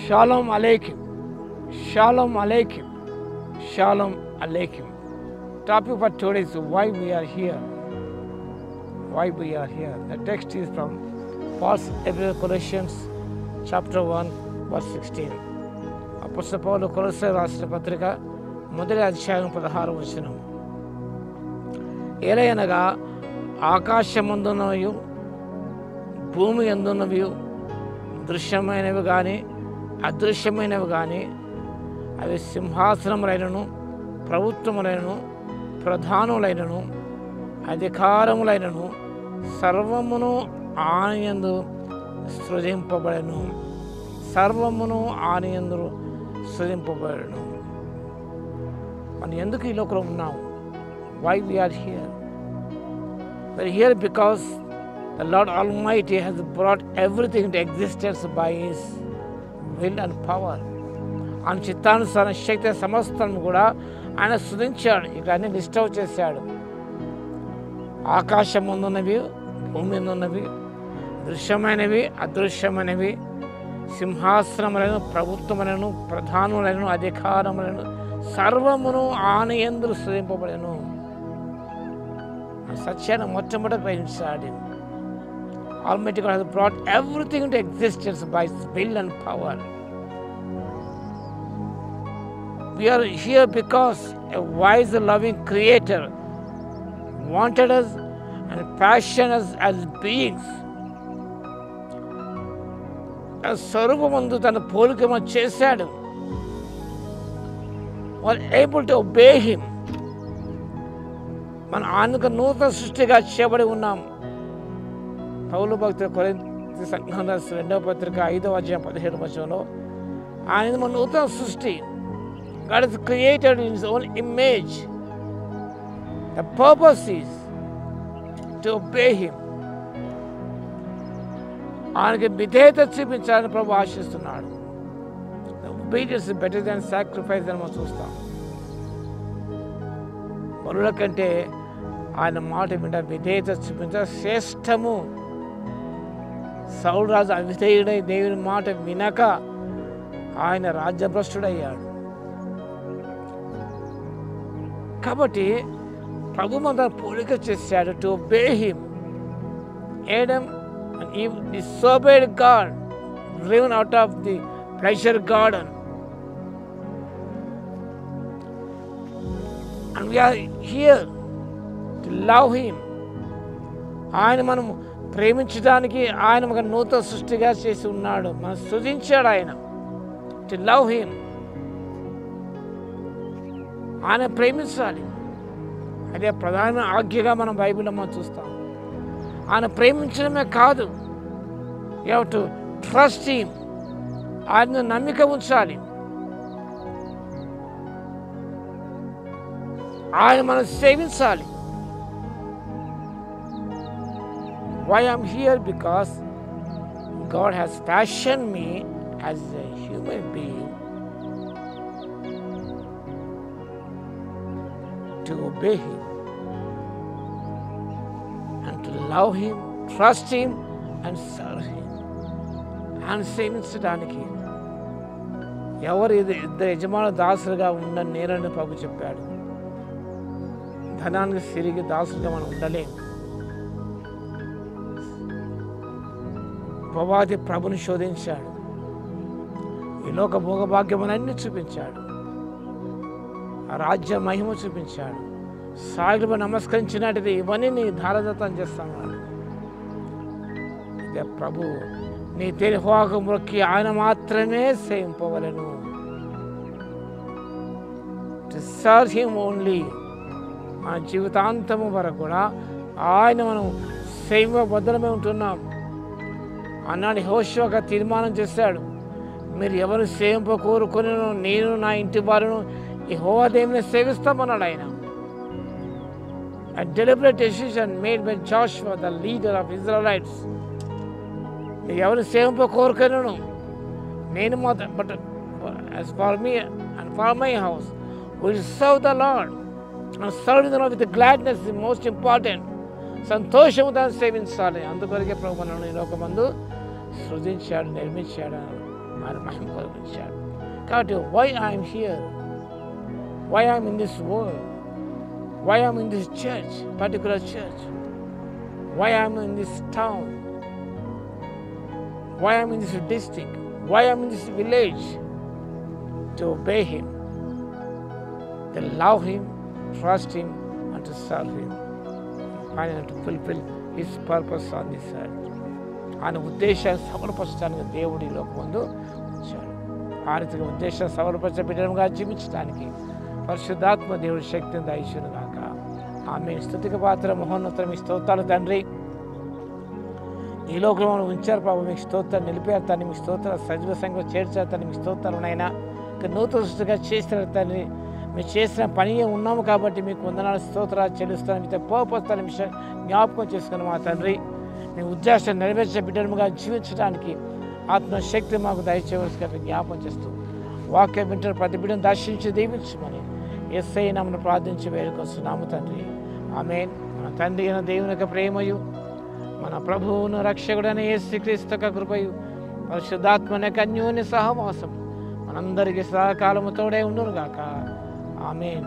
Shalom Aleichem. Shalom Aleichem. Shalom Aleichem. Topic for today is why we are here. Why we are here. The text is from Paul's Epistle Colossians chapter 1 verse 16. అపొస్తలుడైన పౌలు కొలొస్సే రాసిన పత్రిక మొదటి అధ్యాయం 16వ వచనం. ఏలయనగా ఆకాశమందున్నవి భూమి యందున్నవి దృశ్యమైనవి కానీ అదృశ్యమైనవి కానీ అవి సింహాసనములైనను ప్రభుత్వములైనను ప్రధానులైనను అధికారములైనను సర్వమును ఆయనయందు సృజింపబడెను. సర్వమును ఆయనయందు సృజింపబడెను. మనం ఎందుకు ఈ లోకంలో ఉన్నాం? Why we're here? We're here because the Lord Almighty has brought everything into existence by His will and power. ఆయన చిత్తానుసార శక్తి సమస్తం కూడా ఆయన సృజించాడు. ఇక్కడ అన్ని లిస్ట్ అవుట్ చేశాడు. ఆకాశం ముందున్నవి, భూమి మీద ఉన్నవి, దృశ్యమైనవి అదృశ్యమైనవి, సింహాసనములను ప్రభుత్వములను ప్రధానులను అధికారములను సర్వమును ఆయనయందు సృజింపబడెను. ఆ సత్యాన్ని మొట్టమొదట గ్రహించాడు. Almighty God has brought everything into existence by His will and power. We are here because a wise, loving Creator wanted us and fashioned us as beings. తన స్వరూపమందు తన పోలిక చేశాడు. We are able to obey Him. మన ఆయనకు నూతన సృష్టిగా చేయబడి ఉన్నాం. పౌలు భక్తుల కొరింథీ సంఘం రాసిన 2వ పత్రిక 5వ అధ్యాయం 17వ వచనంలో ఆయన మన నూతన సృష్టి. God is created in His own image. The purpose is to obey Him. ఆయనకి విధేయత చూపించాలని ప్రభు ఆశిస్తున్నాడు. Obedience is better than sacrifice అని మనం చూస్తాం. బలుల కంటే ఆయన మాట వింట విధేయత చూపించ శ్రేష్టము. సౌలు రాజు అవిధేయుడై దేవుని మాట వినక ఆయన రాజ్యభ్రష్టుడయ్యాడు. కాబట్టి ప్రభు మన పోలిక చేశాడు. To obey Him. Adam and Eve disobeyed God, driven out of the pleasure garden. And we are here to love Him. ఆయన మనం ప్రేమించడానికి ఆయన ఒక నూతన సృష్టిగా చేసి ఉన్నాడు. మనం సృజించాడు ఆయన. To love him. ఆయన ప్రేమించాలి. అదే ప్రధాన ఆజ్ఞగా మనం బైబిల్లో మనం చూస్తాం. ఆయన ప్రేమించడమే కాదు, you have to trust him. ఆయన నమ్మిక ఉంచాలి. ఆయన మనం సేవించాలి. Why I'm here? Because God has fashioned me as a human being to obey Him and to love Him, trust Him and serve Him. And సేవించడానికి ఎవరు ఇద్దరు యజమాన దాసులుగా ఉండని నేనని ప్రభు చెప్పాడు. ధనానికి సిరిగి దాసులుగా మనం ఉండలేము. ప్రవాది ప్రభుని శోధించాడు. ఈ లోక భోగభాగ్యములన్నీ చూపించాడు. ఆ రాజ్య మహిమ చూపించాడు. సాగిపై నమస్కరించినట్టు ఇవన్నీ నీ ధారదత్తం చేస్తున్నాడు. ఇదే ప్రభు నీ తెలిహోకు మొక్కి ఆయన మాత్రమే సేవింపవలెను. To serve him only. మన జీవితాంతము వరకు కూడా ఆయన మనం సేవబద్ధమే ఉంటున్నాం. అన్నాడు యెహోషువ తీర్మానం చేశాడు, మీరు ఎవరు సేవింప కోరుకొని నేను నా ఇంటి వారును యెహోవా దేవుని సేవిస్తామన్నాడు ఆయన. A deliberate decision made by Joshua, the leader of Israelites. మీరు ఎవరు సేవింప కోరుకొనను నేను మాత్రం, but as for me and for my house we will serve the Lord. And serving the Lord with gladness is most important. సంతోషము దాన్ని సేవించాలి. అందుకొరకే ప్రభు మనల్ని ఈ లోకమందు సృజించాడు, నిర్మించాడు. ఆయన మహిమ కలిగించాడు. కాబట్టి why I'm here, why I'm in this world, why I'm in this church, particular church, why I'm in this town, why I'm in this district, why I'm in this village, to obey Him, to love Him, trust Him, and to serve Him, and to fulfill His purpose on this earth. ఆయన ఉద్దేశాన్ని సఫలపరచడానికి దేవుడు ఈ లోకం ముందు వచ్చాడు. ఆ రీతిగా ఉద్దేశాన్ని సఫలపరచ బిడ్డలుగా జీవించడానికి పరిశుద్ధాత్మ దేవుడి శక్తిని దయచేయును గాక. ఆమె స్తుతికి పాత్ర మహోన్నతం మీ స్తోత్రాలు తండ్రి. ఈ లోకంలో ఉంచారు ప్రభు, మీకు స్తోత్రాలు నిలిపారు తండ్రి, మీ స్తోత్రాలు సజీవ సంఖ్యలో చేర్చారు తండ్రి, మీ స్తోత్రాలు నైనా ఇక నూతన సృష్టిగా చేస్తారు తండ్రి. మీరు చేసిన పని ఉన్నాము కాబట్టి మీకు వందనాలు స్తోత్రాలు చెల్లిస్తాను. మీతో పోపొస్తాను విషయం జ్ఞాపకం చేసుకుని మా తండ్రి, మీ ఉద్దేశాన్ని నెరవేర్చే బిడ్డలుగా జీవించడానికి ఆత్మశక్తి మాకు దయచేయవలసిగా జ్ఞాపకం చేస్తూ వాక్యం వింటారు ప్రతి బిడ్డను దర్శించి దీవించమని యేసయ్య నామమున ప్రార్థించి వేడుకొస్తున్నాము తండ్రి. ఆమేన్. మన తండ్రి అయిన దేవుని యొక్క ప్రేమయు, మన ప్రభువును రక్షకుడైన యేసుక్రీస్తు యొక్క కృపయు, పరిశుద్ధాత్మ యొక్క అన్యోన్య సహవాసం మనందరికీ సదాకాలము తోడే ఉండును గాక. ఆమేన్.